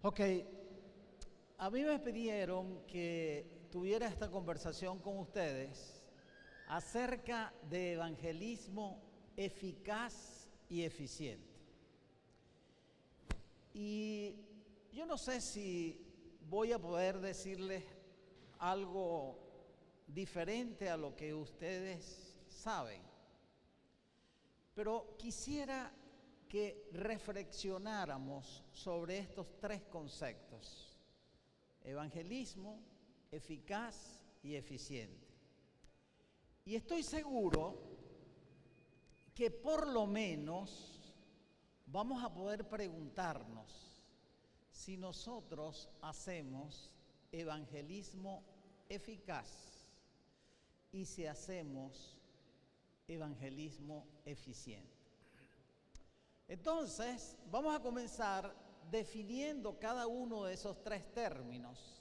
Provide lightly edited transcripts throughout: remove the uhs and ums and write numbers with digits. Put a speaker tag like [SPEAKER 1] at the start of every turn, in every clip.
[SPEAKER 1] Ok, a mí me pidieron que tuviera esta conversación con ustedes acerca de evangelismo eficaz y eficiente. Y yo no sé si voy a poder decirles algo diferente a lo que ustedes saben, pero quisiera que reflexionáramos sobre estos tres conceptos: evangelismo, eficaz y eficiente. Y estoy seguro que por lo menos vamos a poder preguntarnos si nosotros hacemos evangelismo eficaz y si hacemos evangelismo eficiente. Entonces, vamos a comenzar definiendo cada uno de esos tres términos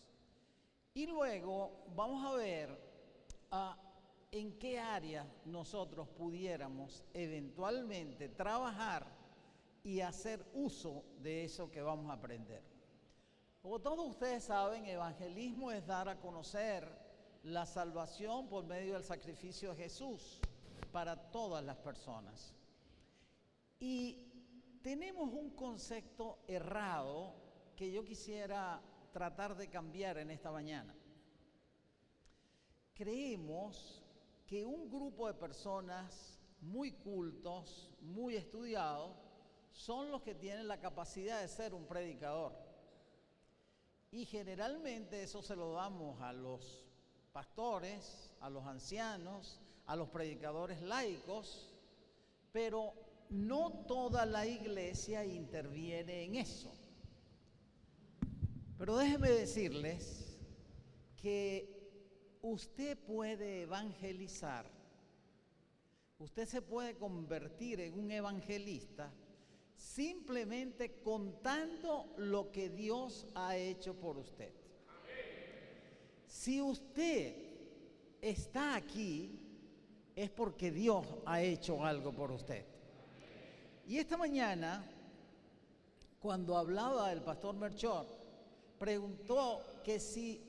[SPEAKER 1] y luego vamos a ver en qué área nosotros pudiéramos eventualmente trabajar y hacer uso de eso que vamos a aprender. Como todos ustedes saben, evangelismo es dar a conocer la salvación por medio del sacrificio de Jesús para todas las personas. Y tenemos un concepto errado que yo quisiera tratar de cambiar en esta mañana. Creemos que un grupo de personas muy cultos, muy estudiados, son los que tienen la capacidad de ser un predicador. Y generalmente eso se lo damos a los pastores, a los ancianos, a los predicadores laicos, pero no toda la iglesia interviene en eso. Pero déjenme decirles que usted puede evangelizar, usted se puede convertir en un evangelista simplemente contando lo que Dios ha hecho por usted. Si usted está aquí, es porque Dios ha hecho algo por usted. Y esta mañana, cuando hablaba el pastor Melchor, preguntó que si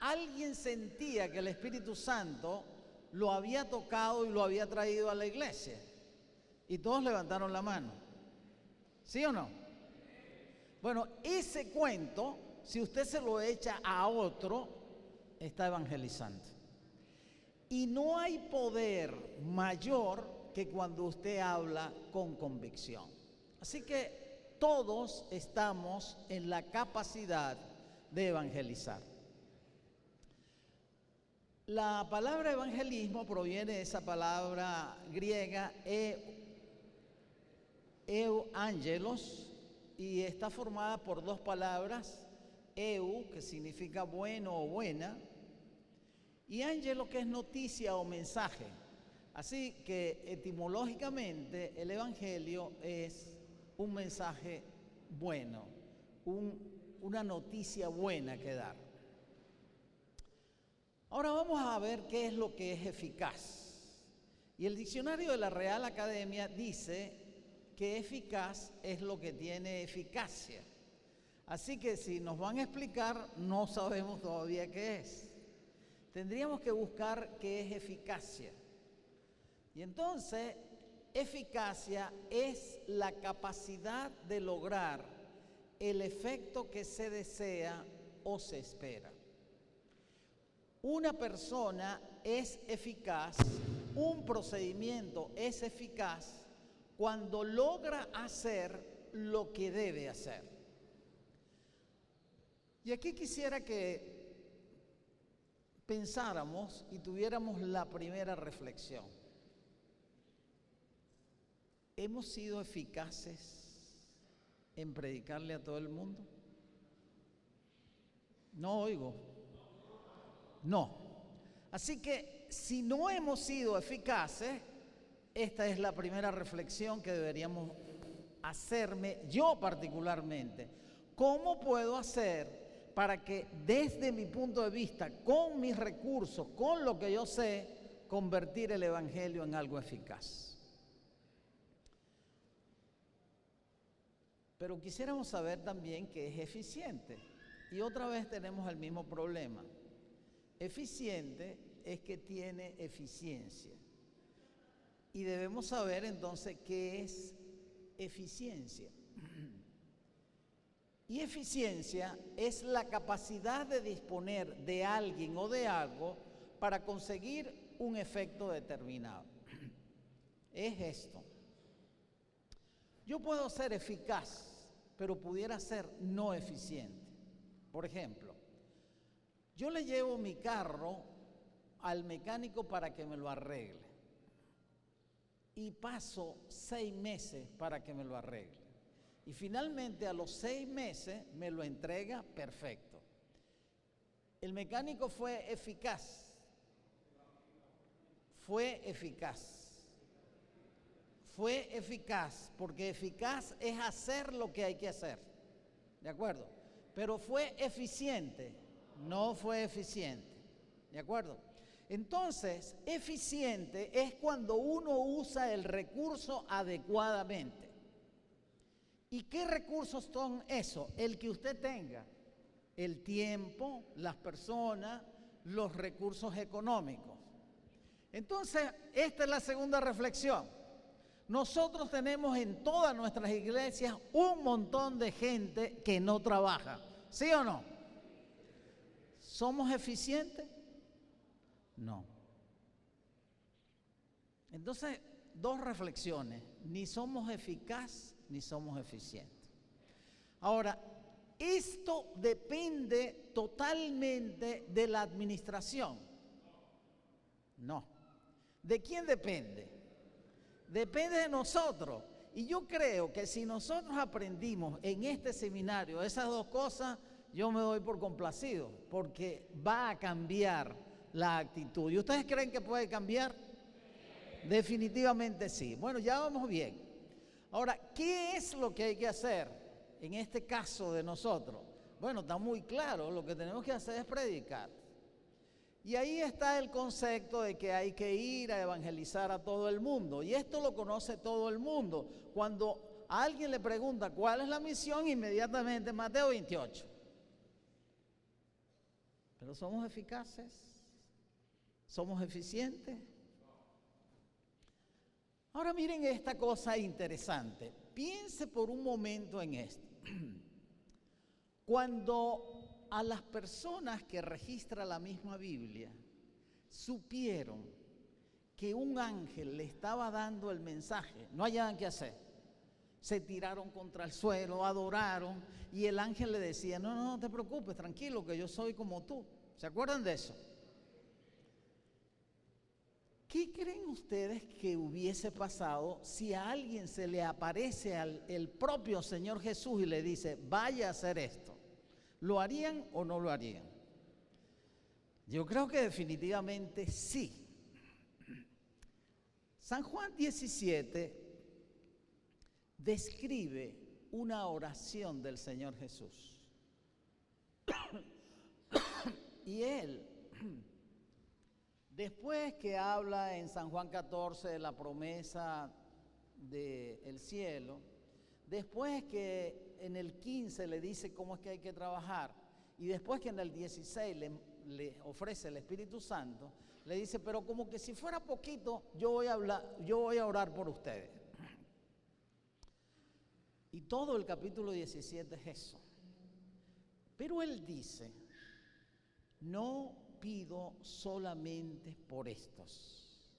[SPEAKER 1] alguien sentía que el Espíritu Santo lo había tocado y lo había traído a la iglesia. Y todos levantaron la mano. ¿Sí o no? Bueno, ese cuento, si usted se lo echa a otro, está evangelizando. Y no hay poder mayor que cuando usted habla con convicción. Así que todos estamos en la capacidad de evangelizar. La palabra evangelismo proviene de esa palabra griega euangelos, y está formada por dos palabras: eu, que significa bueno o buena, y ángelo, que es noticia o mensaje. Así que etimológicamente el evangelio es un mensaje bueno, una noticia buena que dar. Ahora vamos a ver qué es lo que es eficaz. Y el diccionario de la Real Academia dice que eficaz es lo que tiene eficacia. Así que si nos van a explicar, no sabemos todavía qué es. Tendríamos que buscar qué es eficacia. Y entonces, eficacia es la capacidad de lograr el efecto que se desea o se espera. Una persona es eficaz, un procedimiento es eficaz cuando logra hacer lo que debe hacer. Y aquí quisiera que pensáramos y tuviéramos la primera reflexión. ¿Hemos sido eficaces en predicarle a todo el mundo? No oigo. No. Así que si no hemos sido eficaces, esta es la primera reflexión que deberíamos hacerme yo particularmente. ¿Cómo puedo hacer para que desde mi punto de vista, con mis recursos, con lo que yo sé, convertir el evangelio en algo eficaz? Pero quisiéramos saber también qué es eficiente. Y otra vez tenemos el mismo problema. Eficiente es que tiene eficiencia. Y debemos saber entonces qué es eficiencia. Y eficiencia es la capacidad de disponer de alguien o de algo para conseguir un efecto determinado. Es esto. Yo puedo ser eficaz, pero pudiera ser no eficiente. Por ejemplo, yo le llevo mi carro al mecánico para que me lo arregle. Y paso 6 meses para que me lo arregle. Y finalmente a los 6 meses me lo entrega perfecto. El mecánico fue eficaz. Fue eficaz. Fue eficaz, porque eficaz es hacer lo que hay que hacer. ¿De acuerdo? Pero fue eficiente, no fue eficiente. ¿De acuerdo? Entonces, eficiente es cuando uno usa el recurso adecuadamente. ¿Y qué recursos son esos? El que usted tenga. El tiempo, las personas, los recursos económicos. Entonces, esta es la segunda reflexión. Nosotros tenemos en todas nuestras iglesias un montón de gente que no trabaja. ¿Sí o no? ¿Somos eficientes? No. Entonces, 2 reflexiones. Ni somos eficaces ni somos eficientes. Ahora, esto depende totalmente de la administración. No. ¿De quién depende? Depende de nosotros. Y yo creo que si nosotros aprendimos en este seminario esas 2 cosas, yo me doy por complacido, porque va a cambiar la actitud. ¿Y ustedes creen que puede cambiar? Definitivamente sí. Bueno, ya vamos bien. Ahora, ¿qué es lo que hay que hacer en este caso de nosotros? Bueno, está muy claro, lo que tenemos que hacer es predicar. Y ahí está el concepto de que hay que ir a evangelizar a todo el mundo. Y esto lo conoce todo el mundo. Cuando a alguien le pregunta cuál es la misión, inmediatamente Mateo 28. Pero ¿somos eficaces? ¿Somos eficientes? Ahora miren esta cosa interesante. Piense por un momento en esto. Cuando a las personas que registra la misma Biblia supieron que un ángel le estaba dando el mensaje, no hallaban qué hacer. Se tiraron contra el suelo, adoraron, y el ángel le decía, no te preocupes, tranquilo, que yo soy como tú. ¿Se acuerdan de eso? ¿Qué creen ustedes que hubiese pasado si a alguien se le aparece el propio Señor Jesús y le dice, vaya a hacer esto? ¿Lo harían o no lo harían? Yo creo que definitivamente sí. San Juan 17 describe una oración del Señor Jesús. Y él, después que habla en San Juan 14 de la promesa del cielo, después que en el 15 le dice cómo es que hay que trabajar, y después que en el 16 le ofrece el Espíritu Santo, le dice, pero como que si fuera poquito, yo voy a orar por ustedes. Y todo el capítulo 17 es eso. Pero él dice, no pido solamente por estos,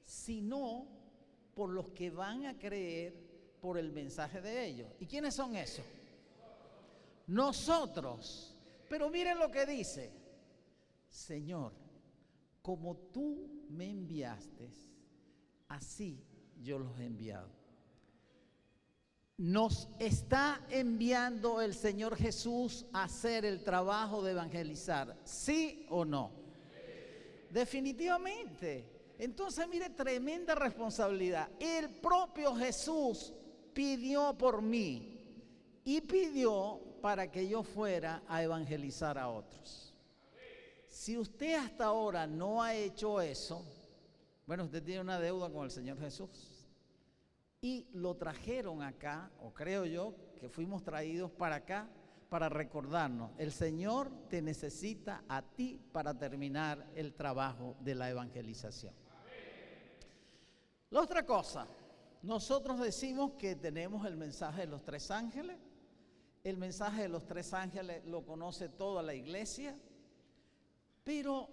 [SPEAKER 1] sino por los que van a creer por el mensaje de ellos. ¿Y quiénes son esos? Nosotros. Pero miren lo que dice, Señor, como tú me enviaste, así yo los he enviado. Nos está enviando el Señor Jesús a hacer el trabajo de evangelizar, ¿sí o no? Definitivamente. Entonces, mire, tremenda responsabilidad. El propio Jesús pidió por mí y pidió para que yo fuera a evangelizar a otros. Si usted hasta ahora no ha hecho eso, bueno, usted tiene una deuda con el Señor Jesús. y lo trajeron acá, o creo yo que fuimos traídos para acá, para recordarnos, el Señor te necesita a ti para terminar el trabajo de la evangelización. La otra cosa, nosotros decimos que tenemos el mensaje de los tres ángeles. El mensaje de los tres ángeles lo conoce toda la iglesia, pero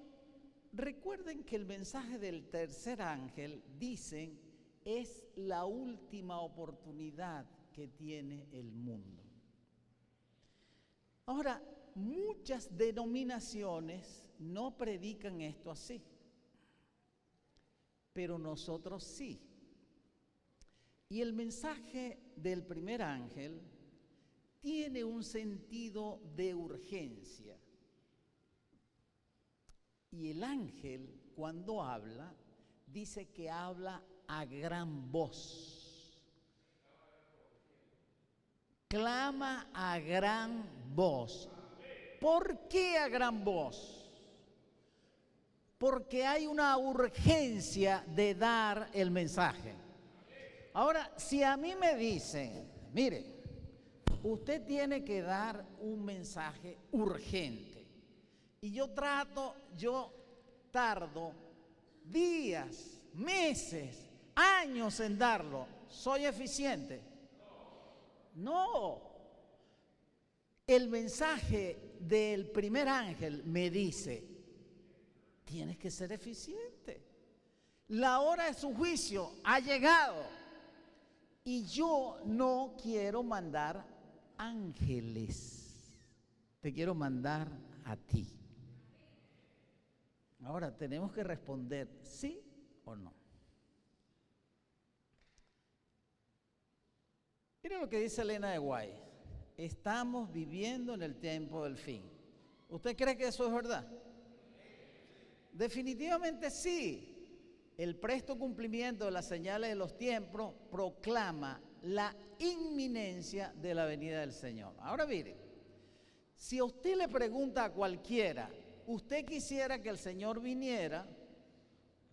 [SPEAKER 1] recuerden que el mensaje del tercer ángel, dicen, es la última oportunidad que tiene el mundo. Ahora, muchas denominaciones no predican esto así, pero nosotros sí. Y el mensaje del primer ángel tiene un sentido de urgencia. Y el ángel, cuando habla, dice que habla a gran voz. Clama a gran voz. ¿Por qué a gran voz? Porque hay una urgencia de dar el mensaje. Ahora, si a mí me dicen, mire, usted tiene que dar un mensaje urgente, y yo tardo días, meses, años en darlo, ¿soy eficiente? No. El mensaje del primer ángel me dice, tienes que ser eficiente. La hora de su juicio ha llegado y yo no quiero mandar ángeles, te quiero mandar a ti. Ahora tenemos que responder sí o no. Miren lo que dice Elena de White. Estamos viviendo en el tiempo del fin. ¿Usted cree que eso es verdad? Definitivamente sí. El presto cumplimiento de las señales de los tiempos proclama la inminencia de la venida del Señor. Ahora mire, si a usted le pregunta a cualquiera, ¿usted quisiera que el Señor viniera?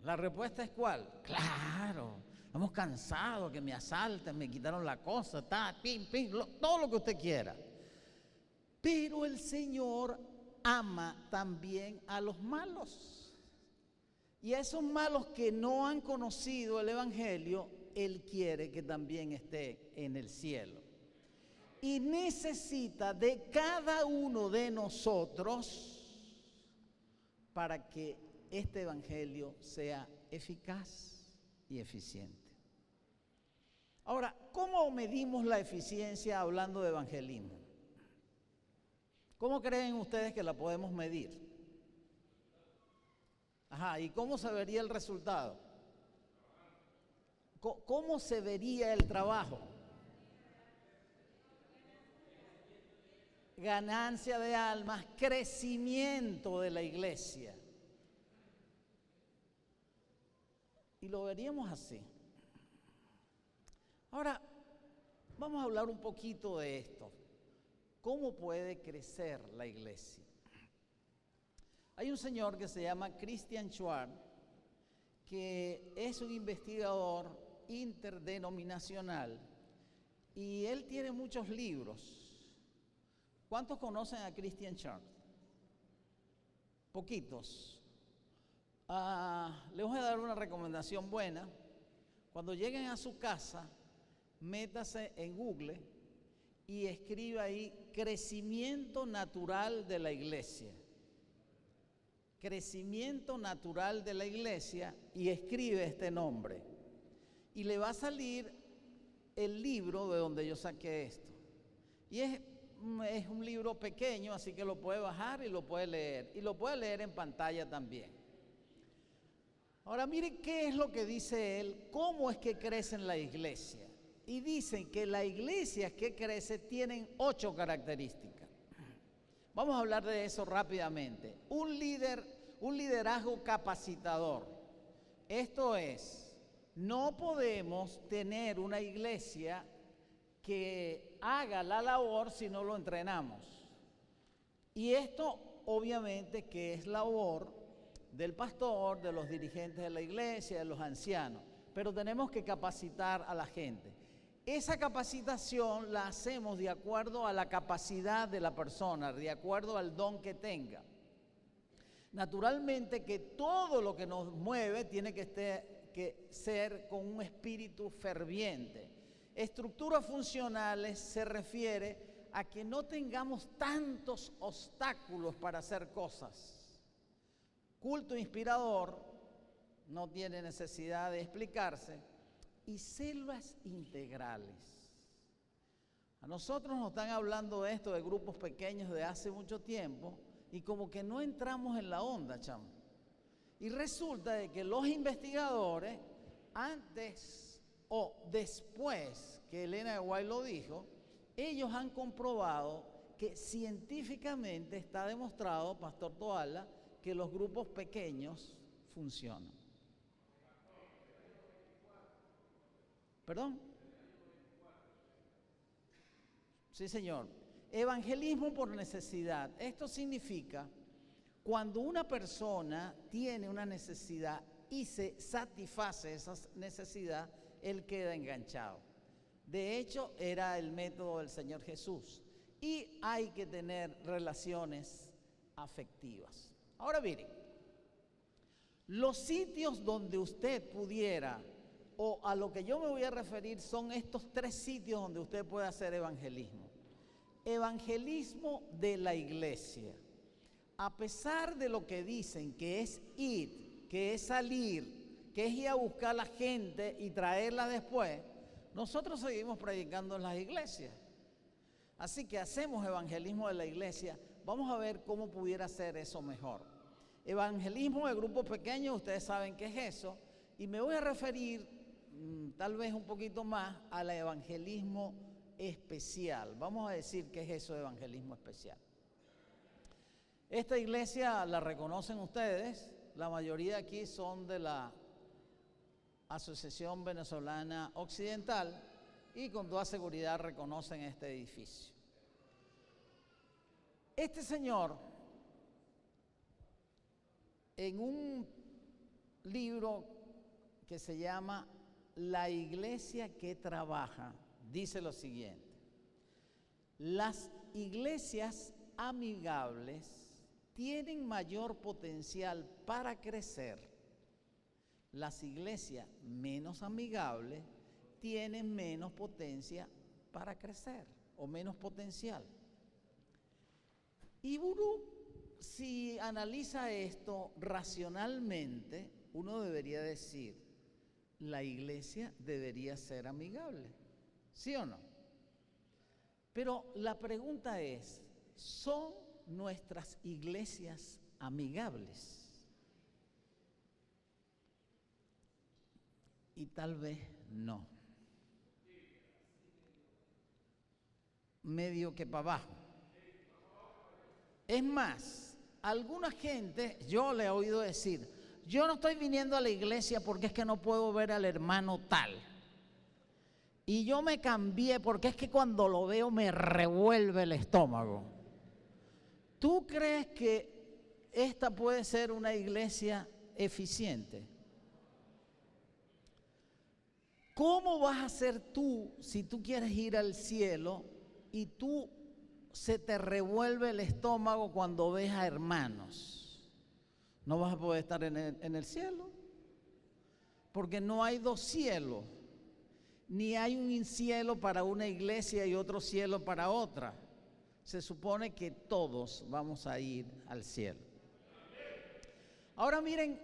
[SPEAKER 1] La respuesta es ¿cuál? Claro. Estamos cansados que me asalten, me quitaron la cosa, todo lo que usted quiera. Pero el Señor ama también a los malos. Y a esos malos que no han conocido el Evangelio, Él quiere que también esté en el cielo. Y necesita de cada uno de nosotros para que este Evangelio sea eficaz y eficiente. Ahora, ¿cómo medimos la eficiencia hablando de evangelismo? ¿Cómo creen ustedes que la podemos medir? ¿Y cómo se vería el resultado? ¿Cómo se vería el trabajo? Ganancia de almas, crecimiento de la iglesia. Y lo veríamos así. Ahora, vamos a hablar un poquito de esto. ¿Cómo puede crecer la iglesia? Hay un señor que se llama Christian Schwartz, que es un investigador interdenominacional y él tiene muchos libros. ¿Cuántos conocen a Christian Schwartz? Poquitos. Les voy a dar una recomendación buena. Cuando lleguen a su casa, métase en Google y escriba ahí crecimiento natural de la iglesia. Crecimiento natural de la iglesia y escribe este nombre. Y le va a salir el libro de donde yo saqué esto. Y es un libro pequeño, así que lo puede bajar y lo puede leer. Y lo puede leer en pantalla también. Ahora mire qué es lo que dice él, cómo es que crece en la iglesia. Y dicen que las iglesias que crecen tienen 8 características. Vamos a hablar de eso rápidamente. Un liderazgo capacitador. Esto es, no podemos tener una iglesia que haga la labor si no lo entrenamos. Y esto obviamente que es labor del pastor, de los dirigentes de la iglesia, de los ancianos. pero tenemos que capacitar a la gente. Esa capacitación la hacemos de acuerdo a la capacidad de la persona, de acuerdo al don que tenga. Naturalmente que todo lo que nos mueve tiene que ser con un espíritu ferviente. Estructuras funcionales se refiere a que no tengamos tantos obstáculos para hacer cosas. Culto inspirador no tiene necesidad de explicarse. Y células integrales. A nosotros nos están hablando de esto de grupos pequeños de hace mucho tiempo y como que no entramos en la onda, chamo. Y resulta de que los investigadores, antes o después que Elena de White lo dijo, ellos han comprobado que científicamente está demostrado, Pastor Toala, que los grupos pequeños funcionan. ¿Perdón? Sí, señor. Evangelismo por necesidad. Esto significa cuando una persona tiene una necesidad y se satisface esa necesidad, él queda enganchado. De hecho, era el método del Señor Jesús. Y hay que tener relaciones afectivas. Ahora miren, los sitios donde usted pudiera, o a lo que yo me voy a referir, son estos 3 sitios donde usted puede hacer evangelismo. Evangelismo de la iglesia. A pesar de lo que dicen que es ir, que es salir, que es ir a buscar a la gente y traerla después, nosotros seguimos predicando en las iglesias. Así que hacemos evangelismo de la iglesia. Vamos a ver cómo pudiera ser eso mejor. Evangelismo de grupos pequeños, ustedes saben qué es eso. Y me voy a referir tal vez un poquito más al evangelismo especial. Vamos a decir qué es eso de evangelismo especial. Esta iglesia la reconocen ustedes, la mayoría aquí son de la Asociación Venezolana Occidental y con toda seguridad reconocen este edificio. Este señor, en un libro que se llama La Iglesia que Trabaja, dice lo siguiente: las iglesias amigables tienen mayor potencial para crecer. Las iglesias menos amigables tienen menos potencia para crecer o menos potencial. Y uno, si analiza esto racionalmente, uno debería decir, la iglesia debería ser amigable, ¿sí o no? Pero la pregunta es, ¿son nuestras iglesias amigables? Y tal vez no. Medio que para abajo. Es más, alguna gente, yo le he oído decir, yo no estoy viniendo a la iglesia porque es que no puedo ver al hermano tal. Y yo me cambié porque es que cuando lo veo me revuelve el estómago. ¿Tú crees que esta puede ser una iglesia eficiente? ¿Cómo vas a ser tú si tú quieres ir al cielo y tú se te revuelve el estómago cuando ves a hermanos? No vas a poder estar en el cielo, porque no hay 2 cielos, ni hay un cielo para una iglesia y otro cielo para otra. Se supone que todos vamos a ir al cielo. Ahora miren,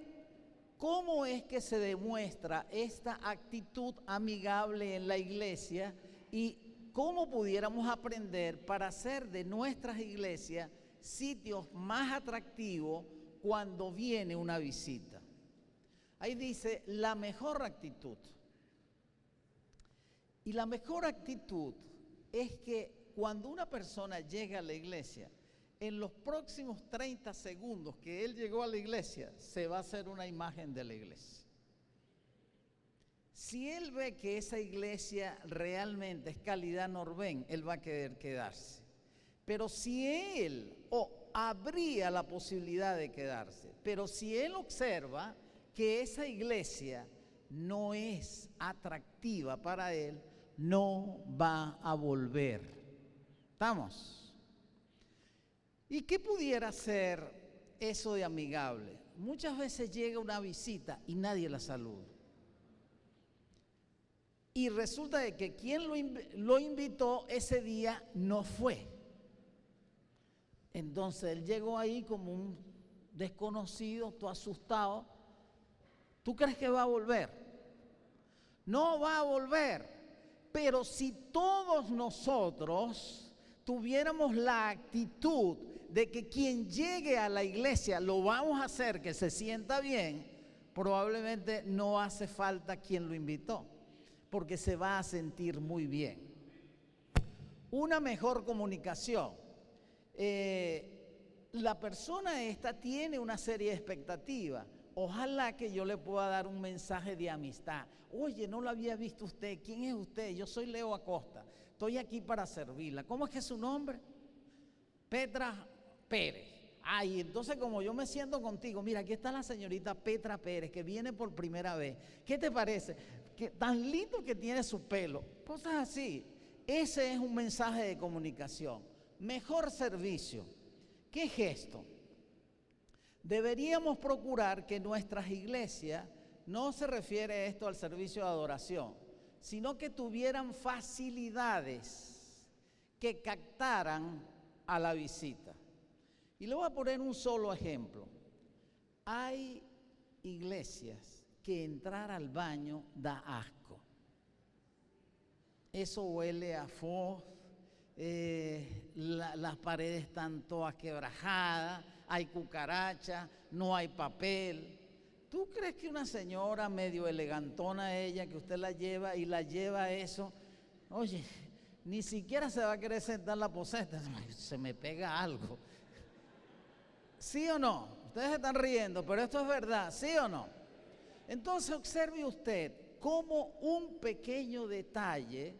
[SPEAKER 1] ¿cómo es que se demuestra esta actitud amigable en la iglesia y cómo pudiéramos aprender para hacer de nuestras iglesias sitios más atractivos cuando viene una visita? Ahí dice la mejor actitud. Y la mejor actitud es que cuando una persona llega a la iglesia, en los próximos 30 segundos que él llegó a la iglesia, se va a hacer una imagen de la iglesia. Si él ve que esa iglesia realmente es calidad Norben, él va a querer quedarse. Pero si él, habría la posibilidad de quedarse, pero si él observa que esa iglesia no es atractiva para él, no va a volver. ¿Estamos? ¿Y qué pudiera ser eso de amigable? Muchas veces llega una visita y nadie la saluda. Y resulta de que quien lo invitó ese día no fue. Entonces él llegó ahí como un desconocido, todo asustado. ¿Tú crees que va a volver? No va a volver. Pero si todos nosotros tuviéramos la actitud de que quien llegue a la iglesia lo vamos a hacer que se sienta bien, probablemente no hace falta quien lo invitó, porque se va a sentir muy bien. Una mejor comunicación. La persona esta tiene una serie de expectativas. Ojalá que yo le pueda dar un mensaje de amistad. Oye, no lo había visto usted. ¿Quién es usted? Yo soy Leo Acosta. Estoy aquí para servirla. ¿Cómo es que es su nombre? Petra Pérez. Ay, entonces como yo me siento contigo, mira, aquí está la señorita Petra Pérez, que viene por primera vez. ¿Qué te parece? Que tan lindo que tiene su pelo. Cosas así. Ese es un mensaje de comunicación. Mejor servicio. ¿Qué gesto? Deberíamos procurar que nuestras iglesias, no se refiere esto al servicio de adoración, sino que tuvieran facilidades que captaran a la visita. Y le voy a poner un solo ejemplo. Hay iglesias que entrar al baño da asco. Eso huele a fos, las paredes están todas quebrajadas, hay cucarachas, no hay papel. ¿Tú crees que una señora medio elegantona ella, que usted la lleva y la lleva a eso? Oye, ni siquiera se va a querer sentar la poseta, se me pega algo. ¿Sí o no? Ustedes están riendo, pero esto es verdad, ¿sí o no? Entonces observe usted cómo un pequeño detalle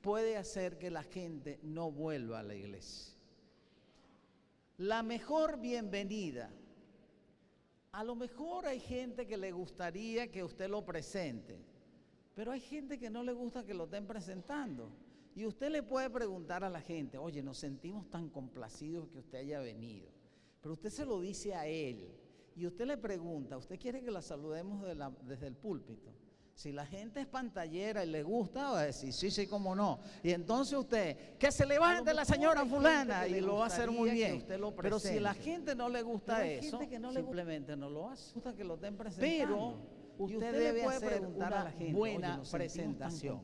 [SPEAKER 1] puede hacer que la gente no vuelva a la iglesia. La mejor bienvenida. A lo mejor hay gente que le gustaría que usted lo presente, pero hay gente que no le gusta que lo estén presentando. Y usted le puede preguntar a la gente, oye, nos sentimos tan complacidos que usted haya venido. Pero usted se lo dice a él y usted le pregunta, ¿usted quiere que la saludemos desde el púlpito? Si la gente es pantallera y le gusta, va a decir, sí, sí, cómo no. Y entonces usted, que se levante la señora fulana y lo va a hacer muy bien. Pero si la gente no le gusta eso, simplemente no lo hace. Gusta que lo estén presentando. Pero usted debe preguntar a la gente, buena presentación.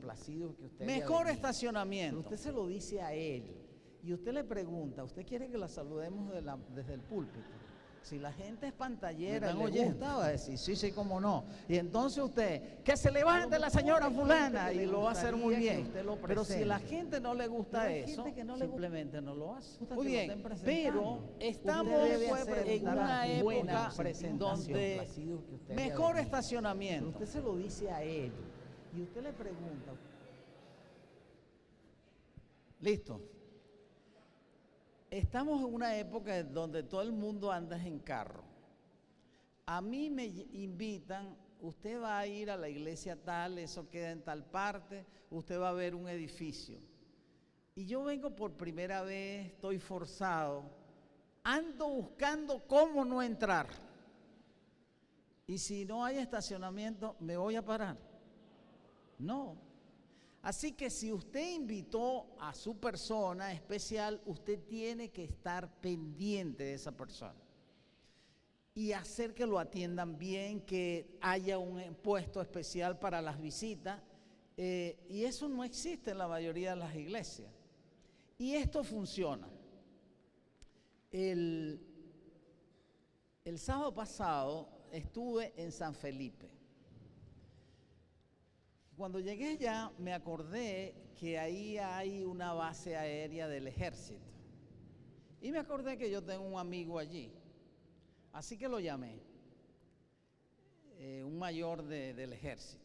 [SPEAKER 1] Mejor estacionamiento. Pero usted se lo dice a él y usted le pregunta, ¿usted quiere que la saludemos desde el púlpito? Si la gente es pantallera y le gusta, va a decir, sí, sí, cómo no. Y entonces usted, que se levante la señora fulana y lo va a hacer muy bien. Pero si la gente no le gusta eso, simplemente no lo hace. Muy bien, pero estamos en una época donde mejor estacionamiento. Usted se lo dice a él y usted le pregunta. Listo. Estamos en una época donde todo el mundo anda en carro. A mí me invitan, usted va a ir a la iglesia tal, eso queda en tal parte, usted va a ver un edificio. Y yo vengo por primera vez, estoy forzado, ando buscando cómo no entrar. Y si no hay estacionamiento, ¿me voy a parar? No. Así que si usted invitó a su persona especial, usted tiene que estar pendiente de esa persona y hacer que lo atiendan bien, que haya un puesto especial para las visitas, y eso no existe en la mayoría de las iglesias. Y esto funciona. El sábado pasado estuve en San Felipe. Cuando llegué ya me acordé que ahí hay una base aérea del ejército. Y me acordé que yo tengo un amigo allí. Así que lo llamé, un mayor del ejército.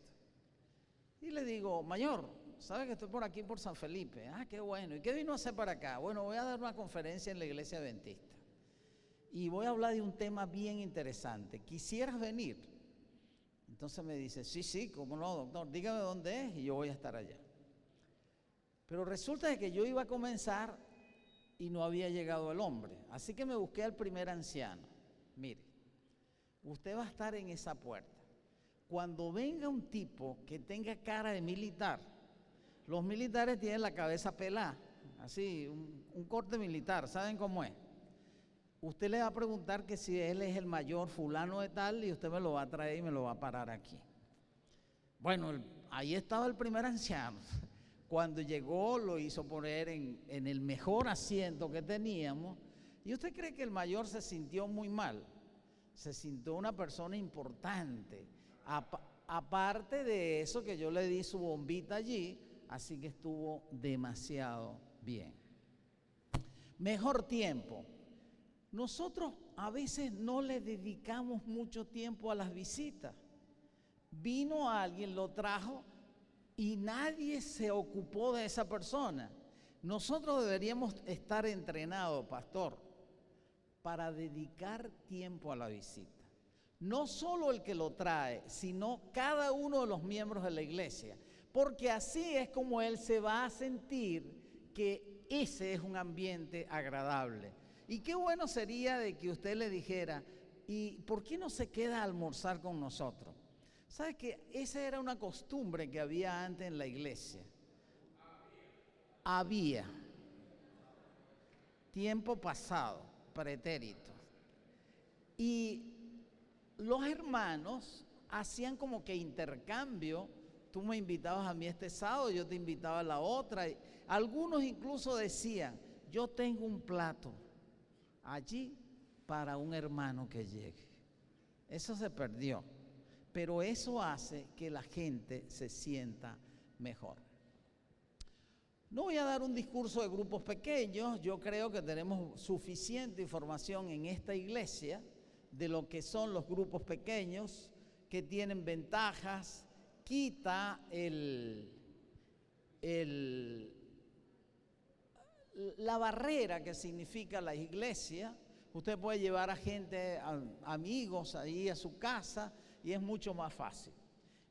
[SPEAKER 1] Y le digo, mayor, ¿sabe que estoy por aquí por San Felipe? Ah, qué bueno. ¿Y qué vino a hacer para acá? Bueno, voy a dar una conferencia en la iglesia adventista. Y voy a hablar de un tema bien interesante. ¿Quisieras venir? Entonces me dice, sí, cómo no, doctor, dígame dónde es y yo voy a estar allá. Pero resulta de que yo iba a comenzar y no había llegado el hombre. Así que me busqué al primer anciano. Mire, usted va a estar en esa puerta. Cuando venga un tipo que tenga cara de militar, los militares tienen la cabeza pelada, así, un corte militar, ¿saben cómo es? Usted le va a preguntar que si él es el mayor fulano de tal y usted me lo va a traer y me lo va a parar aquí. Bueno, ahí estaba el primer anciano. Cuando llegó lo hizo poner en el mejor asiento que teníamos. ¿Y usted cree que el mayor se sintió muy mal? Se sintió una persona importante. Aparte de eso, que yo le di su bombita allí, así que estuvo demasiado bien. Mejor tiempo. Nosotros a veces no le dedicamos mucho tiempo a las visitas. Vino alguien, lo trajo y nadie se ocupó de esa persona. Nosotros deberíamos estar entrenados, pastor, para dedicar tiempo a la visita. No solo el que lo trae, sino cada uno de los miembros de la iglesia, porque así es como él se va a sentir que ese es un ambiente agradable. Y qué bueno sería de que usted le dijera, ¿y por qué no se queda a almorzar con nosotros? ¿Sabe que esa era una costumbre que había antes en la iglesia? Había. Tiempo pasado, pretérito. Y los hermanos hacían como que intercambio. Tú me invitabas a mí este sábado, yo te invitaba a la otra. Algunos incluso decían, yo tengo un plato allí para un hermano que llegue. Eso se perdió, pero eso hace que la gente se sienta mejor. No voy a dar un discurso de grupos pequeños. Yo creo que tenemos suficiente información en esta iglesia de lo que son los grupos pequeños, que tienen ventajas, quita la barrera que significa la iglesia. Usted puede llevar a gente, amigos ahí a su casa y es mucho más fácil.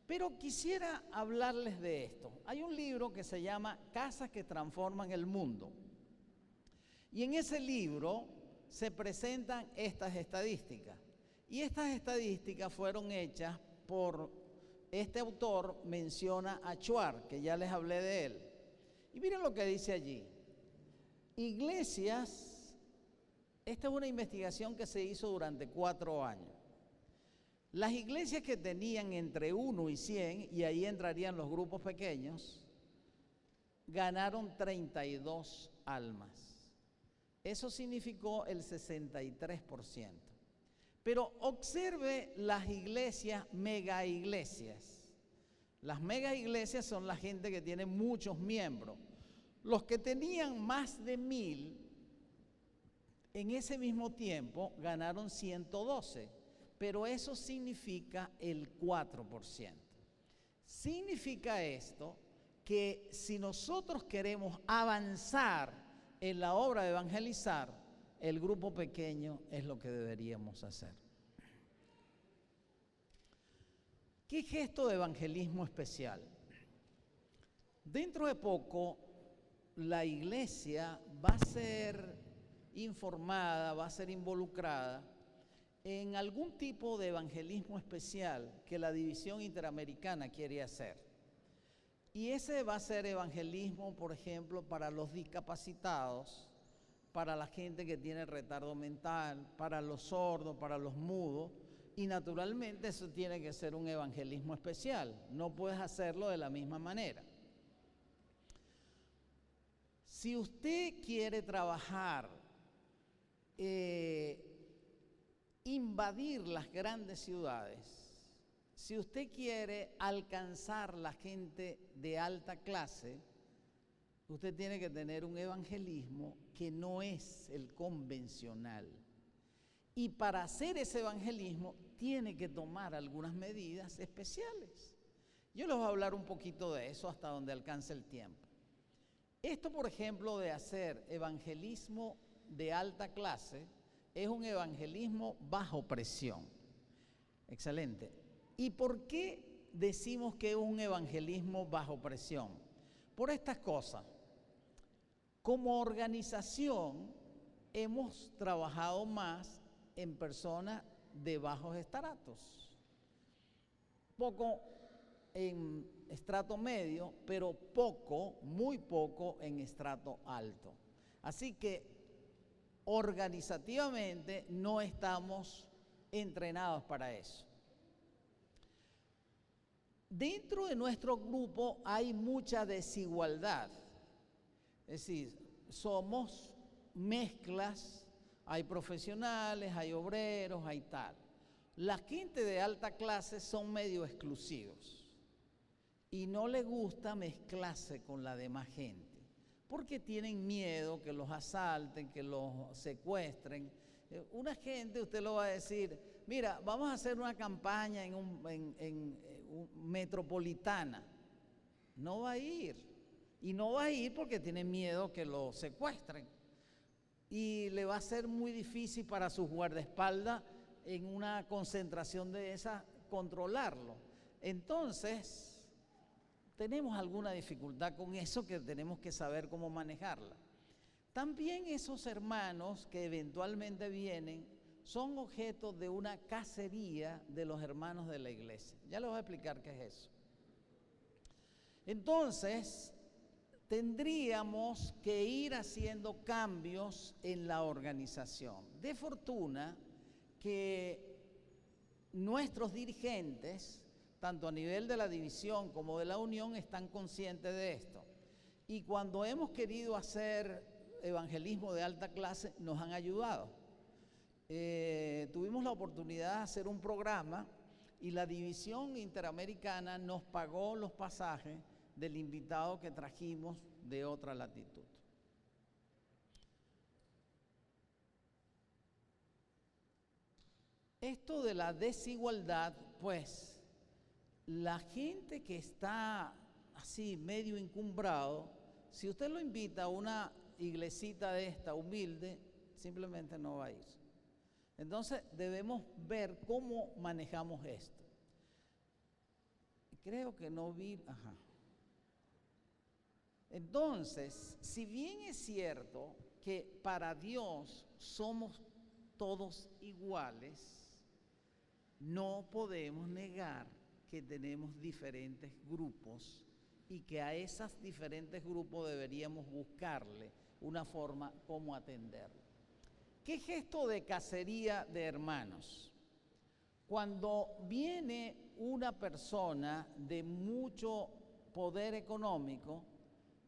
[SPEAKER 1] Pero quisiera hablarles de esto. Hay un libro que se llama Casas que transforman el mundo. Y en ese libro se presentan estas estadísticas. Y estas estadísticas fueron hechas por este autor, menciona a Chuar, que ya les hablé de él. Y miren lo que dice allí. Iglesias, esta es una investigación que se hizo durante 4 años. Las iglesias que tenían entre 1 y 100, y ahí entrarían los grupos pequeños, ganaron 32 almas. Eso significó el 63%. Pero observe las iglesias, mega iglesias. Las mega iglesias son la gente que tiene muchos miembros. Los que tenían más de 1000, en ese mismo tiempo ganaron 112, pero eso significa el 4%. Significa esto que si nosotros queremos avanzar en la obra de evangelizar, el grupo pequeño es lo que deberíamos hacer. ¿Qué gesto de evangelismo especial? Dentro de poco, la iglesia va a ser informada, va a ser involucrada en algún tipo de evangelismo especial que la División Interamericana quiere hacer. Y ese va a ser evangelismo, por ejemplo, para los discapacitados, para la gente que tiene retardo mental, para los sordos, para los mudos, y naturalmente eso tiene que ser un evangelismo especial. No puedes hacerlo de la misma manera. Si usted quiere trabajar, invadir las grandes ciudades, si usted quiere alcanzar la gente de alta clase, usted tiene que tener un evangelismo que no es el convencional. Y para hacer ese evangelismo tiene que tomar algunas medidas especiales. Yo les voy a hablar un poquito de eso hasta donde alcance el tiempo. Esto, por ejemplo, de hacer evangelismo de alta clase, es un evangelismo bajo presión. Excelente. ¿Y por qué decimos que es un evangelismo bajo presión? Por estas cosas. Como organización hemos trabajado más en personas de bajos estratos, poco en estrato medio, pero poco, muy poco en estrato alto. Así que organizativamente no estamos entrenados para eso. Dentro de nuestro grupo hay mucha desigualdad, es decir, somos mezclas, hay profesionales, hay obreros, hay tal. La gente de alta clase son medio exclusivos y no les gusta mezclarse con la demás gente, porque tienen miedo que los asalten, que los secuestren. Una gente, usted lo va a decir, mira, vamos a hacer una campaña en metropolitana. No va a ir. Y no va a ir porque tiene miedo que lo secuestren. Y le va a ser muy difícil para sus guardaespaldas en una concentración de esa controlarlo. Entonces, tenemos alguna dificultad con eso que tenemos que saber cómo manejarla. También esos hermanos que eventualmente vienen son objeto de una cacería de los hermanos de la iglesia. Ya les voy a explicar qué es eso. Entonces, tendríamos que ir haciendo cambios en la organización. De fortuna que nuestros dirigentes, tanto a nivel de la división como de la unión, están conscientes de esto. Y cuando hemos querido hacer evangelismo de alta clase, nos han ayudado. Tuvimos la oportunidad de hacer un programa y la división interamericana nos pagó los pasajes del invitado que trajimos de otra latitud. Esto de la desigualdad, pues, la gente que está así medio encumbrado, si usted lo invita a una iglesita de esta humilde, simplemente no va a ir. Entonces debemos ver cómo manejamos esto. Creo que no vi, ajá. Entonces, si bien es cierto que para Dios somos todos iguales, no podemos negar que tenemos diferentes grupos y que a esos diferentes grupos deberíamos buscarle una forma como atenderlo. ¿Qué gesto de cacería de hermanos? Cuando viene una persona de mucho poder económico,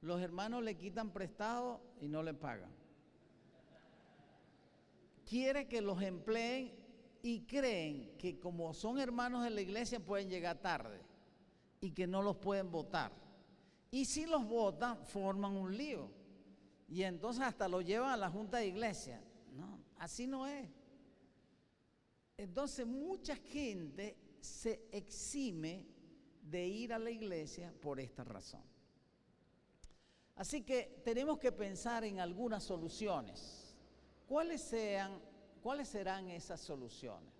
[SPEAKER 1] los hermanos le quitan prestado y no le pagan. Quiere que los empleen y creen que como son hermanos de la iglesia pueden llegar tarde y que no los pueden votar. Y si los votan, forman un lío. Y entonces hasta lo llevan a la junta de iglesia. No, así no es. Entonces mucha gente se exime de ir a la iglesia por esta razón. Así que tenemos que pensar en algunas soluciones. ¿Cuáles serán esas soluciones?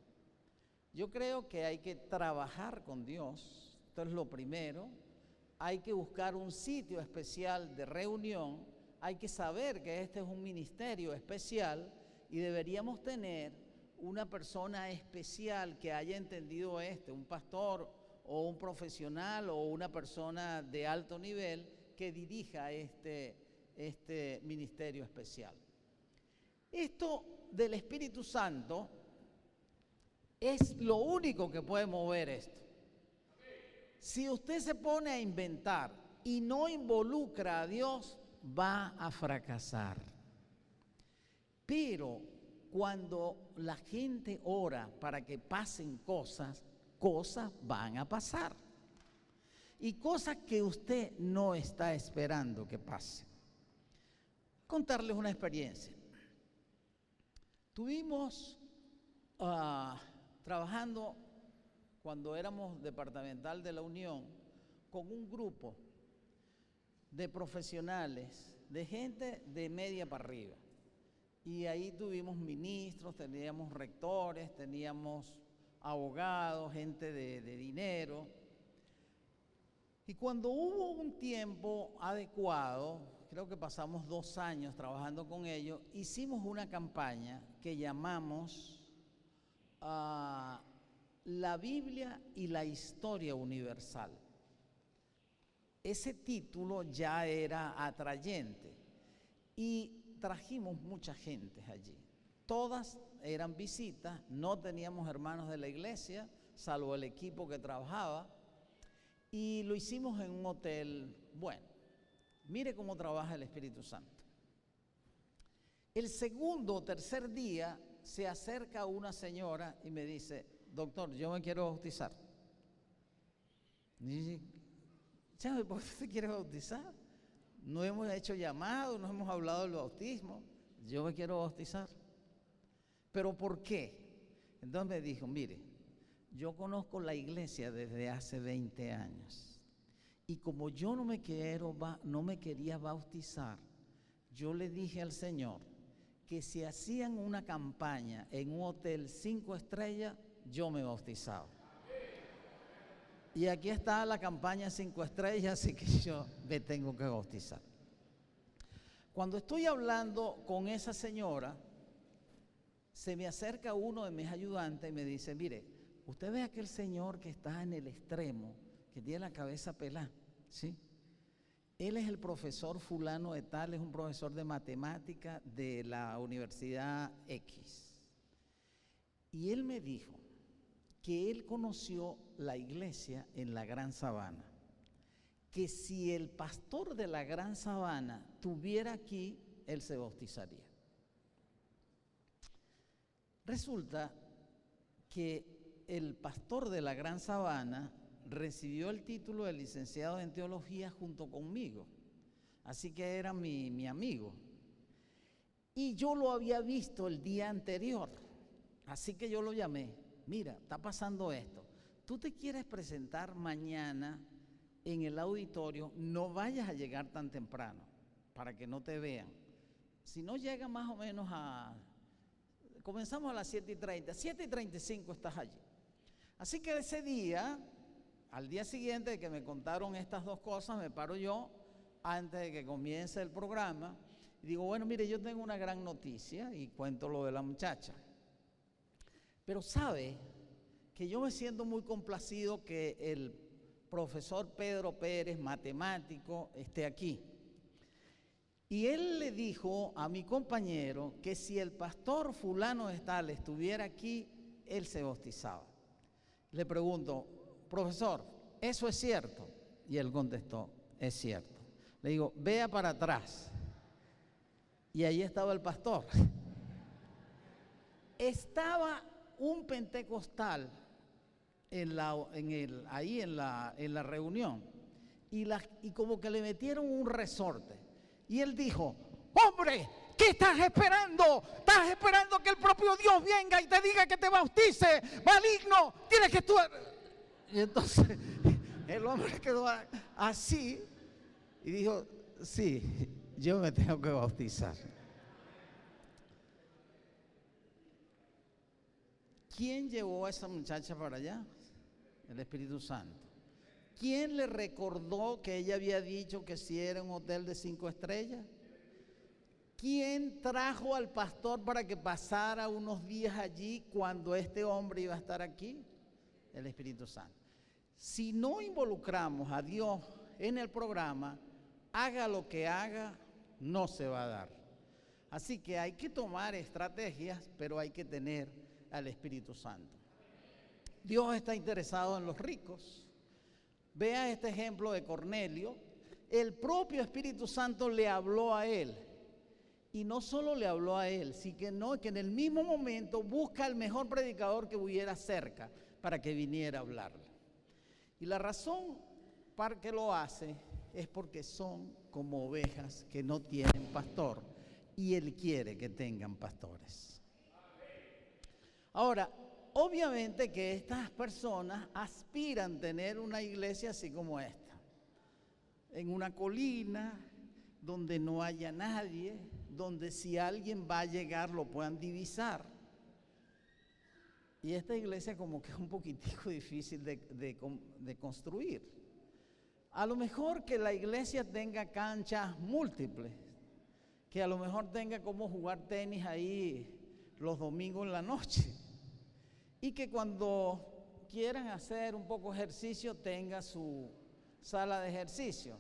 [SPEAKER 1] Yo creo que hay que trabajar con Dios, esto es lo primero. Hay que buscar un sitio especial de reunión. Hay que saber que este es un ministerio especial y deberíamos tener una persona especial que haya entendido un pastor o un profesional o una persona de alto nivel que dirija este ministerio especial. Esto del Espíritu Santo es lo único que puede mover esto. Si usted se pone a inventar y no involucra a Dios, va a fracasar. Pero cuando la gente ora para que pasen cosas, cosas van a pasar. Y cosas que usted no está esperando que pase. Contarles una experiencia. Tuvimos trabajando cuando éramos departamental de la Unión con un grupo de profesionales, de gente de media para arriba. Y ahí tuvimos ministros, teníamos rectores, teníamos abogados, gente de dinero. Y cuando hubo un tiempo adecuado, creo que pasamos 2 años trabajando con ellos, hicimos una campaña que llamamos La Biblia y la Historia Universal. Ese título ya era atrayente y trajimos mucha gente allí. Todas eran visitas, no teníamos hermanos de la iglesia, salvo el equipo que trabajaba, y lo hicimos en un hotel. Bueno, mire cómo trabaja el Espíritu Santo. El segundo o tercer día se acerca una señora y me dice: doctor, yo me quiero bautizar. Y yo, ¿por qué se quiere bautizar? No hemos hecho llamado, no hemos hablado del bautismo. Yo me quiero bautizar. ¿Pero por qué? Entonces me dijo: mire, yo conozco la iglesia desde hace 20 años. Y como yo no me quería bautizar, yo le dije al Señor que si hacían una campaña en un hotel 5 estrellas, yo me bautizaba. Y aquí está la campaña 5 estrellas, así que yo me tengo que bautizar. Cuando estoy hablando con esa señora, se me acerca uno de mis ayudantes y me dice: mire, usted ve a aquel señor que está en el extremo, que tiene la cabeza pelada, ¿sí? Él es el profesor fulano de tal, es un profesor de matemática de la Universidad X. Y él me dijo que él conoció la iglesia en la Gran Sabana, que si el pastor de la Gran Sabana estuviera aquí, él se bautizaría. Resulta que el pastor de la Gran Sabana recibió el título de licenciado en teología junto conmigo, así que era mi amigo. Y yo lo había visto el día anterior, así que yo lo llamé: mira, está pasando esto, tú te quieres presentar mañana en el auditorio, no vayas a llegar tan temprano para que no te vean. Si no llega más o menos comenzamos a las 7:30, 7:35 estás allí. Así que ese día, al día siguiente de que me contaron estas dos cosas, me paro yo antes de que comience el programa y digo: bueno, mire, yo tengo una gran noticia, y cuento lo de la muchacha. Pero sabe que yo me siento muy complacido que el profesor Pedro Pérez, matemático, esté aquí. Y él le dijo a mi compañero que si el pastor fulano de tal estuviera aquí, él se bautizaba. Le pregunto: profesor, ¿eso es cierto? Y él contestó: es cierto. Le digo: vea para atrás. Y ahí estaba el pastor. Estaba un pentecostal ahí en la reunión, y como que le metieron un resorte. Y él dijo: hombre, ¿qué estás esperando? ¿Estás esperando que el propio Dios venga y te diga que te bautice? Maligno, tienes que estudiar. Y entonces el hombre quedó así y dijo: sí, yo me tengo que bautizar. ¿Quién llevó a esa muchacha para allá? El Espíritu Santo. ¿Quién le recordó que ella había dicho que si era un hotel de 5 estrellas? ¿Quién trajo al pastor para que pasara unos días allí cuando este hombre iba a estar aquí? El Espíritu Santo. Si no involucramos a Dios en el programa, haga lo que haga, no se va a dar. Así que hay que tomar estrategias, pero hay que tener al Espíritu Santo. Dios está interesado en los ricos. Vea este ejemplo de Cornelio. El propio Espíritu Santo le habló a él. Y no solo le habló a él, sino que en el mismo momento busca al mejor predicador que hubiera cerca para que viniera a hablarle. Y la razón para que lo hace es porque son como ovejas que no tienen pastor, y él quiere que tengan pastores. Ahora, obviamente que estas personas aspiran a tener una iglesia así como esta, en una colina donde no haya nadie, donde si alguien va a llegar lo puedan divisar. Y esta iglesia como que es un poquitico difícil de construir. A lo mejor que la iglesia tenga canchas múltiples, que a lo mejor tenga como jugar tenis ahí los domingos en la noche, y que cuando quieran hacer un poco de ejercicio tenga su sala de ejercicio.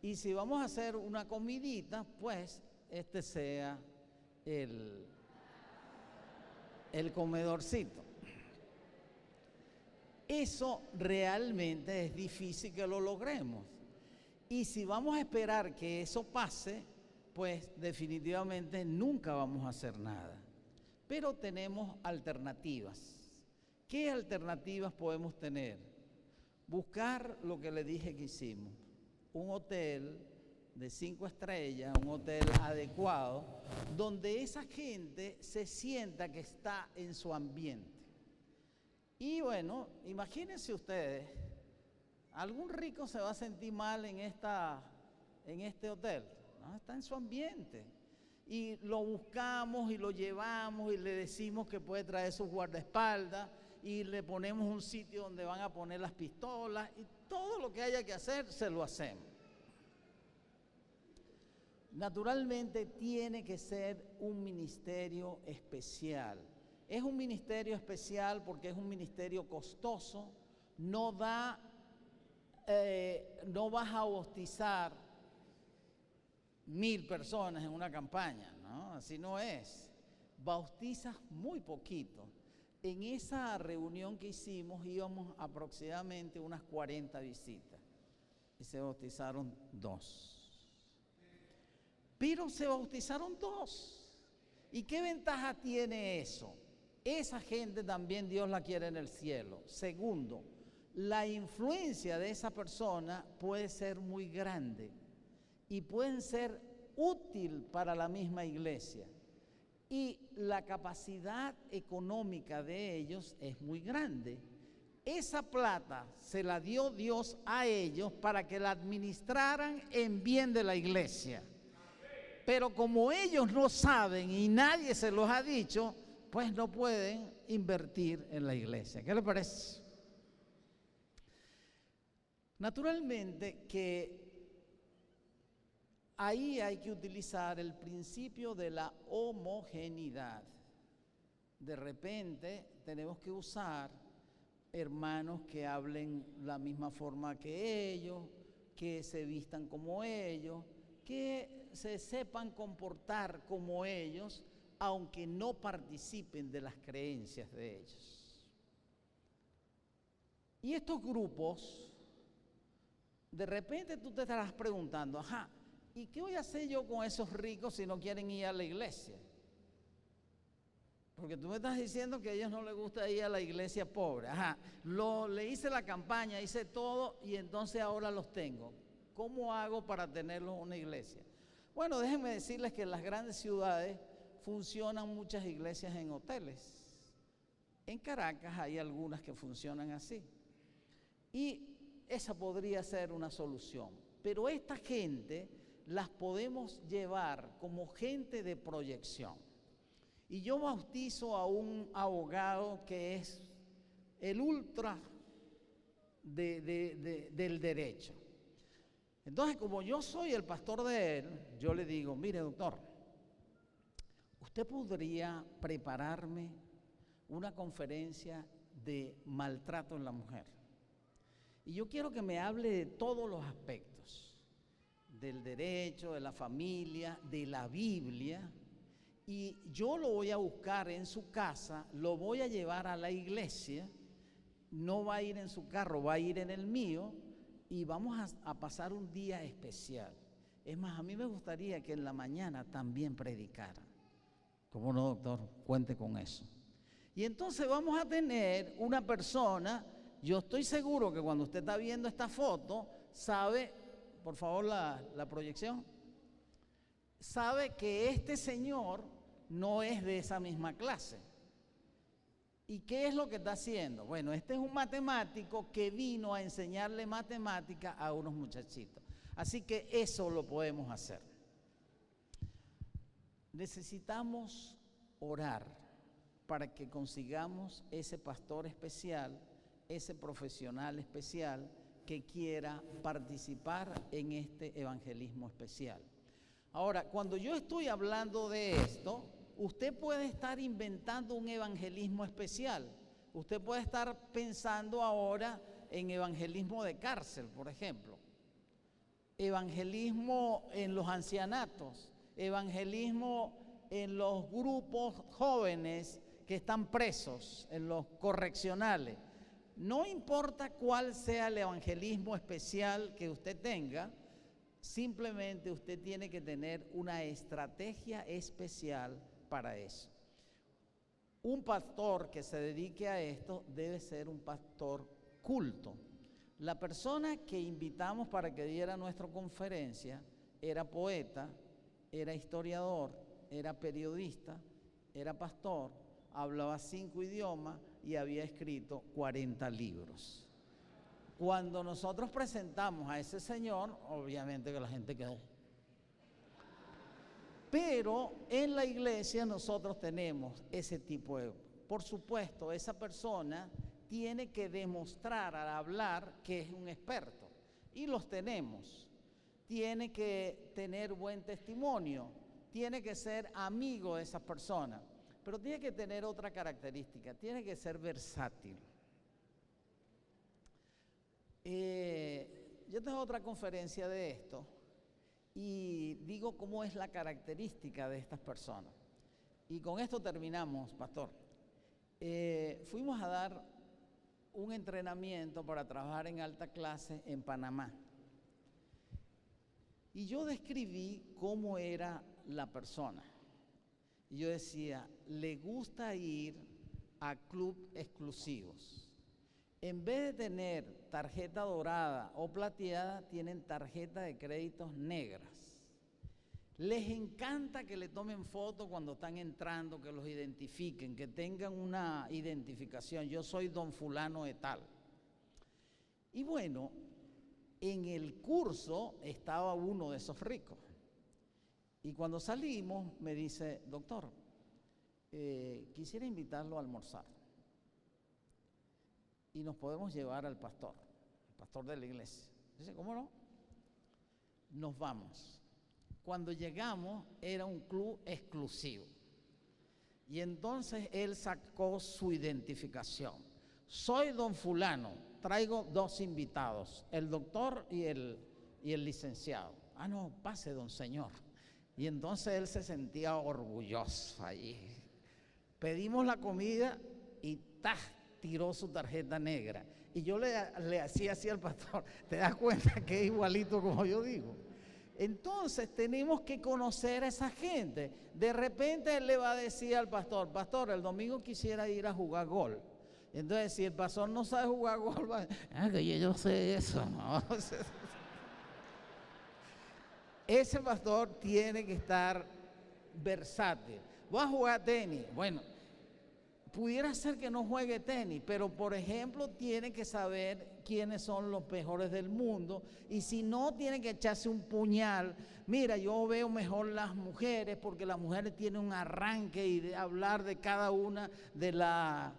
[SPEAKER 1] Y si vamos a hacer una comidita, pues este sea el comedorcito. Eso realmente es difícil que lo logremos. Y si vamos a esperar que eso pase, pues definitivamente nunca vamos a hacer nada. Pero tenemos alternativas. ¿Qué alternativas podemos tener? Buscar lo que le dije que hicimos. Un hotel de 5 estrellas, un hotel adecuado, donde esa gente se sienta que está en su ambiente. Y bueno, imagínense ustedes, algún rico se va a sentir mal en este hotel, ¿no? Está en su ambiente. Y lo buscamos y lo llevamos y le decimos que puede traer sus guardaespaldas y le ponemos un sitio donde van a poner las pistolas y todo lo que haya que hacer, se lo hacemos. Naturalmente tiene que ser un ministerio especial. Es un ministerio especial porque es un ministerio costoso, no vas a bautizar 1000 personas en una campaña, ¿no? Así no es. Bautizas muy poquito. En esa reunión que hicimos íbamos aproximadamente unas 40 visitas y se bautizaron 2. Pero se bautizaron 2. ¿Y qué ventaja tiene eso? Esa gente también Dios la quiere en el cielo. Segundo, la influencia de esa persona puede ser muy grande y pueden ser útil para la misma iglesia. Y la capacidad económica de ellos es muy grande. Esa plata se la dio Dios a ellos para que la administraran en bien de la iglesia. Pero como ellos no saben y nadie se los ha dicho, pues no pueden invertir en la iglesia. ¿Qué les parece? Naturalmente que ahí hay que utilizar el principio de la homogeneidad. De repente tenemos que usar hermanos que hablen la misma forma que ellos, que se vistan como ellos, que se sepan comportar como ellos, aunque no participen de las creencias de ellos. Y estos grupos, de repente tú te estarás preguntando, ajá, ¿y qué voy a hacer yo con esos ricos si no quieren ir a la iglesia? Porque tú me estás diciendo que a ellos no les gusta ir a la iglesia pobre. Ajá, le hice la campaña, hice todo y entonces ahora los tengo. ¿Cómo hago para tenerlos en una iglesia? Bueno, déjenme decirles que en las grandes ciudades funcionan muchas iglesias en hoteles. En Caracas hay algunas que funcionan así. Y esa podría ser una solución. Pero esta gente las podemos llevar como gente de proyección. Y yo bautizo a un abogado que es el ultra del derecho. Entonces, como yo soy el pastor de él, yo le digo, mire doctor, usted podría prepararme una conferencia de maltrato en la mujer. Y yo quiero que me hable de todos los aspectos, del derecho, de la familia, de la Biblia, y yo lo voy a buscar en su casa, lo voy a llevar a la iglesia, no va a ir en su carro, va a ir en el mío, y vamos a pasar un día especial. Es más, a mí me gustaría que en la mañana también predicara. ¿Cómo no, doctor? Cuente con eso. Y entonces vamos a tener una persona, yo estoy seguro que cuando usted está viendo esta foto, sabe, por favor la proyección, sabe que este señor no es de esa misma clase. ¿Y qué es lo que está haciendo? Bueno, este es un matemático que vino a enseñarle matemática a unos muchachitos. Así que eso lo podemos hacer. Necesitamos orar para que consigamos ese pastor especial, ese profesional especial que quiera participar en este evangelismo especial. Ahora, cuando yo estoy hablando de esto, usted puede estar inventando un evangelismo especial. Usted puede estar pensando ahora en evangelismo de cárcel, por ejemplo. Evangelismo en los ancianatos, evangelismo en los grupos jóvenes que están presos, en los correccionales. No importa cuál sea el evangelismo especial que usted tenga, simplemente usted tiene que tener una estrategia especial para eso. Un pastor que se dedique a esto debe ser un pastor culto. La persona que invitamos para que diera nuestra conferencia era poeta, era historiador, era periodista, era pastor, hablaba 5 idiomas y había escrito 40 libros. Cuando nosotros presentamos a ese señor, obviamente que la gente quedó. Pero en la iglesia nosotros tenemos ese tipo de... Por supuesto, esa persona tiene que demostrar al hablar que es un experto. Y los tenemos. Tiene que tener buen testimonio. Tiene que ser amigo de esas personas. Pero tiene que tener otra característica. Tiene que ser versátil. Yo tengo otra conferencia de esto. Y digo cómo es la característica de estas personas. Y con esto terminamos, pastor. Fuimos a dar un entrenamiento para trabajar en alta clase en Panamá. Y yo describí cómo era la persona. Y yo decía, le gusta ir a clubes exclusivos. En vez de tener tarjeta dorada o plateada, tienen tarjeta de créditos negras. Les encanta que le tomen fotos cuando están entrando, que los identifiquen, que tengan una identificación. Yo soy don fulano de tal. Y bueno, en el curso estaba uno de esos ricos. Y cuando salimos me dice, doctor, quisiera invitarlo a almorzar. Y nos podemos llevar al pastor el pastor de la iglesia. Dice, ¿cómo no? Nos vamos. Cuando llegamos era un club exclusivo. Y entonces él sacó su identificación. Soy don fulano, traigo 2 invitados, el doctor y el licenciado. Ah, no, pase don señor. Y entonces él se sentía orgulloso allí. Pedimos la comida y tiró su tarjeta negra. Y yo le hacía así al pastor, ¿te das cuenta que es igualito como yo digo? Entonces tenemos que conocer a esa gente. De repente él le va a decir al pastor, pastor, el domingo quisiera ir a jugar golf. Entonces si el pastor no sabe jugar golf, va a decir, que yo sé eso, ¿no? Ese pastor tiene que estar versátil. ¿Va a jugar tenis? Bueno, pudiera ser que no juegue tenis, pero por ejemplo tiene que saber quiénes son los mejores del mundo, y si no, tiene que echarse un puñal. Mira, yo veo mejor las mujeres porque las mujeres tienen un arranque y de hablar de cada una de la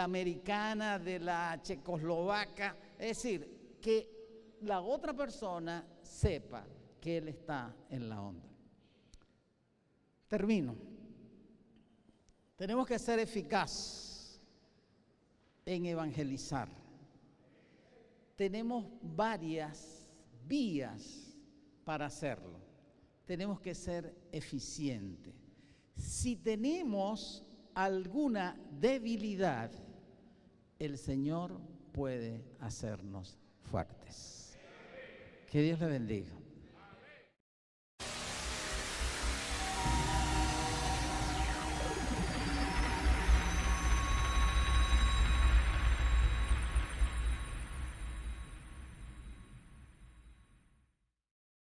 [SPEAKER 1] americana, de la checoslovaca, es decir, que la otra persona sepa que él está en la onda. Termino. Tenemos que ser eficaz en evangelizar. Tenemos varias vías para hacerlo. Tenemos que ser eficientes. Si tenemos alguna debilidad, el Señor puede hacernos fuertes. Que Dios le bendiga.